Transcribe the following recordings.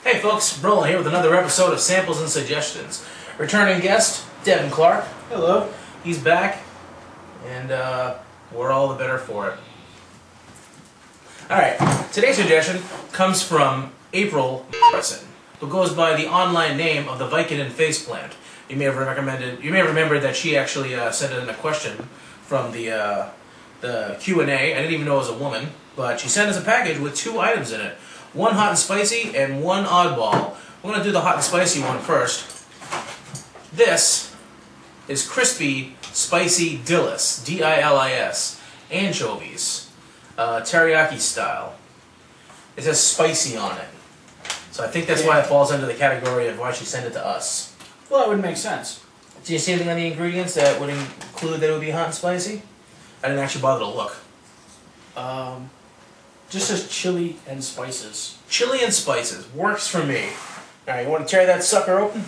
Hey folks, Brolin here with another episode of Samples and Suggestions. Returning guest, Devin Clark. Hello. He's back, and we're all the better for it. Alright, today's suggestion comes from April Morrison, who goes by the online name of the Vicodin faceplant. You may have remembered that she actually sent in a question from the Q&A. I didn't even know it was a woman, but she sent us a package with 2 items in it. One hot and spicy and one oddball. We're going to do the hot and spicy one first. This is crispy, spicy dillis, D-I-L-I-S, anchovies, teriyaki style. It says spicy on it. So I think that's why it falls under the category of why she sent it to us. Well, that would make sense. Do you see anything on the ingredients that would include that it would be hot and spicy? I didn't actually bother to look. Just says chili and spices. Chili and spices. Works for me. Alright, you want to tear that sucker open?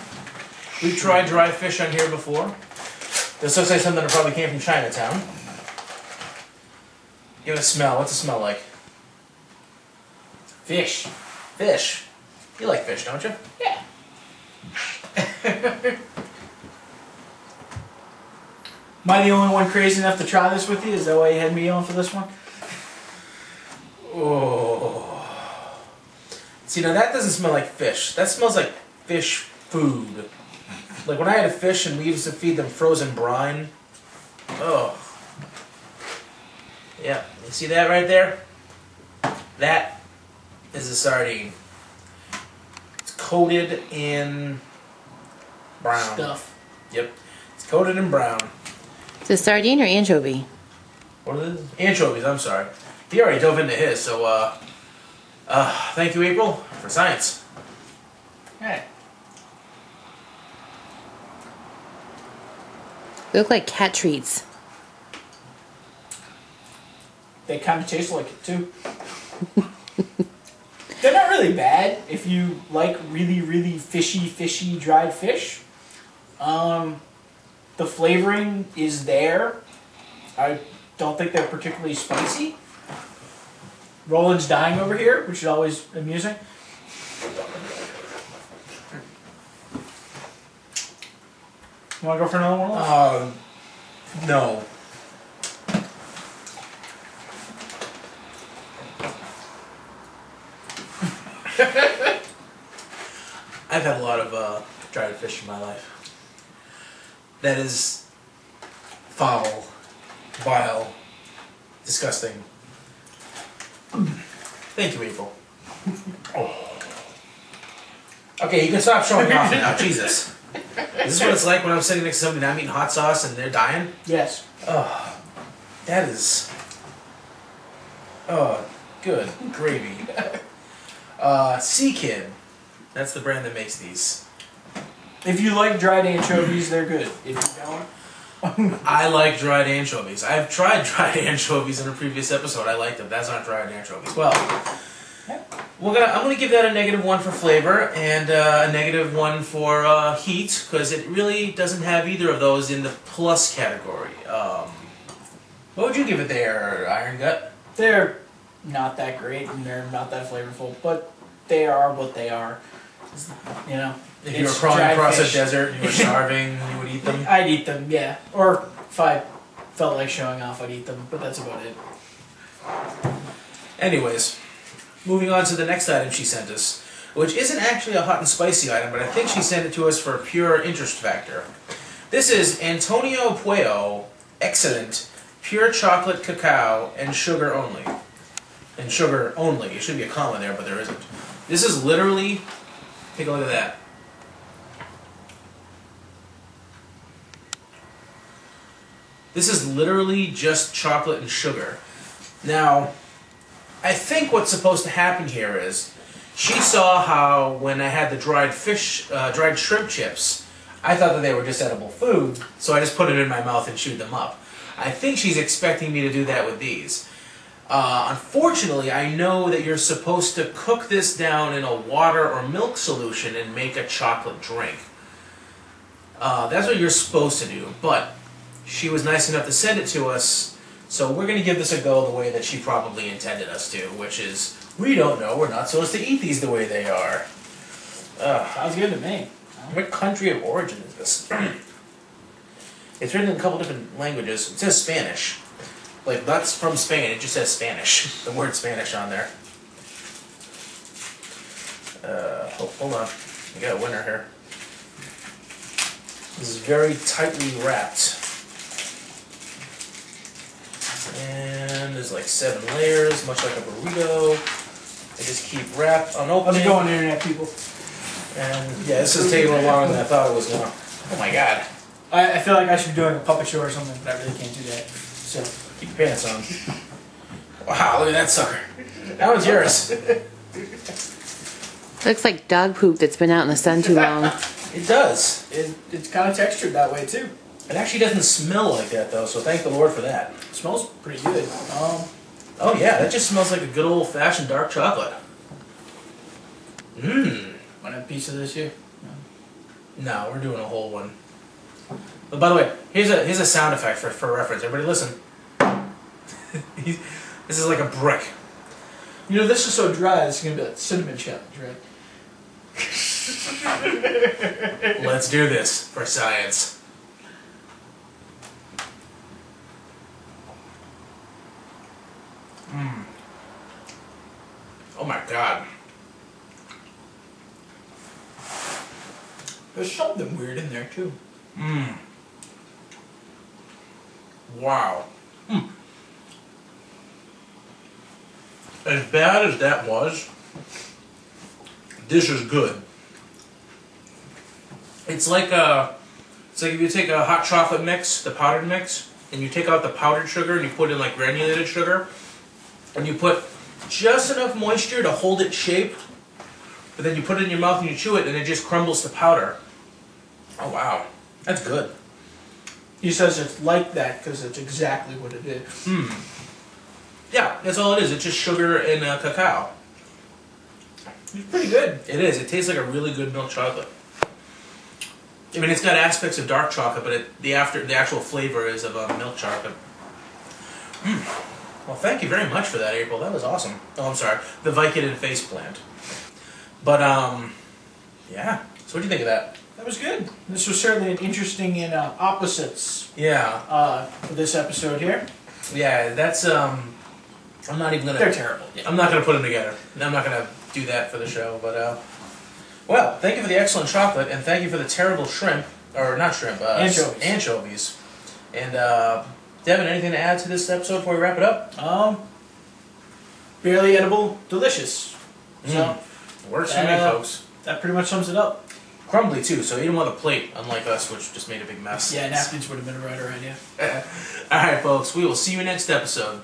We've tried dry fish on here before. This looks like something that probably came from Chinatown. Give it a smell. What's it smell like? Fish. Fish. You like fish, don't you? Yeah. Am I the only one crazy enough to try this with you? Is that why you had me on for this one? Oh. See, now that doesn't smell like fish. That smells like fish food. Like when I had a fish and we used to feed them frozen brine. Oh. Yeah, you see that right there? That is a sardine. It's coated in brown. Stuff. Yep. It's coated in brown. Is it sardine or anchovy? What are these? Anchovies, I'm sorry. He already dove into his, so thank you, April, for science. Hey. They look like cat treats. They kind of taste like it, too. They're not really bad if you like really fishy dried fish. The flavoring is there. I don't think they're particularly spicy. Roland's dying over here, which is always amusing. You want to go for another one? No. I've had a lot of dried fish in my life. That is foul, vile, disgusting. Thank you, April. Oh. Okay, you can stop showing off now. Jesus. Is this what it's like when I'm sitting next to somebody and I'm eating hot sauce and they're dying? Yes. Oh, that is... Oh, good gravy. Sea Kid. That's the brand that makes these. If you like dried anchovies, they're good. If you don't... I like dried anchovies. I've tried dried anchovies in a previous episode. I liked them. That's not dried anchovies. Well, I'm gonna give that a -1 for flavor and a -1 for heat, because it really doesn't have either of those in the plus category. What would you give it there, Iron Gut? They're not that great and they're not that flavorful, but they are what they are. You know. If you were crawling across a desert and you were starving, you would eat them? I'd eat them, yeah. Or if I felt like showing off, I'd eat them, but that's about it. Anyways, moving on to the next item she sent us, which isn't actually a hot and spicy item, but I think she sent it to us for pure interest factor. This is Antonio Puello Excellent Pure Chocolate Cacao and Sugar Only. And sugar only. It should be a comma there, but there isn't. This is literally, take a look at that. This is literally just chocolate and sugar. Now, I think what's supposed to happen here is, she saw how when I had the dried shrimp chips, I thought that they were just edible food, so I just put it in my mouth and chewed them up. I think she's expecting me to do that with these. Unfortunately, I know that you're supposed to cook this down in a water or milk solution and make a chocolate drink. That's what you're supposed to do, but she was nice enough to send it to us, so we're going to give this a go the way that she probably intended us to, which is, we don't know, we're not supposed to eat these the way they are. Sounds good to me. What country of origin is this? It's written in a couple different languages. It says Spanish. Like, that's from Spain. It just says Spanish. The word Spanish on there. Hold on. We got a winner here. This is very tightly wrapped. And there's like 7 layers, much like a burrito. They just keep wrapped, unopened. How's it going, internet people? And yeah, this is taking a little longer than I thought it was going to. Oh my god. I feel like I should be doing a puppet show or something, but I really can't do that. So Keep your pants on. Wow, look at that sucker. That one's yours. Looks like dog poop that's been out in the sun too long. It does. it's kind of textured that way too. It actually doesn't smell like that though, so thank the Lord for that. It smells pretty good. Oh yeah, that just smells like a good old-fashioned dark chocolate. Mmm. Want a piece of this here? No, we're doing a whole one. But by the way, here's a sound effect for reference. Everybody listen. This is like a brick. You know, this is so dry, it's going to be like cinnamon challenge, right? Let's do this for science. Mmm. Oh my god. There's something weird in there too. Mmm. Wow. Mm. As bad as that was, this is good. It's like if you take a hot chocolate mix, the powdered mix, and you take out the powdered sugar and you put in like granulated sugar, and you put just enough moisture to hold its shape, but then you put it in your mouth and you chew it and it just crumbles to powder. Oh wow, that's good. He says it's like that because it's exactly what it is. Hmm. Yeah, that's all it is. It's just sugar and cacao. It's pretty good. It is. It tastes like a really good milk chocolate. I mean, it's got aspects of dark chocolate, but the actual flavor is of milk chocolate. Well, thank you very much for that, April. That was awesome. Oh, I'm sorry. The Vicodin face plant. But yeah. So what do you think of that? That was good. This was certainly an interesting and opposites Yeah. for this episode here. Yeah. That's I'm not even gonna. They're terrible. I'm not gonna put them together. I'm not gonna do that for the show. But well, thank you for the excellent chocolate, and thank you for the terrible shrimp, or not shrimp, anchovies. Anchovies. And Devin, anything to add to this episode before we wrap it up? Barely edible, delicious. So Works for me, folks. That pretty much sums it up. Crumbly too, so eat them on a plate, unlike us, which just made a big mess. Yeah, napkins would have been a better idea. All right, folks. We will see you next episode.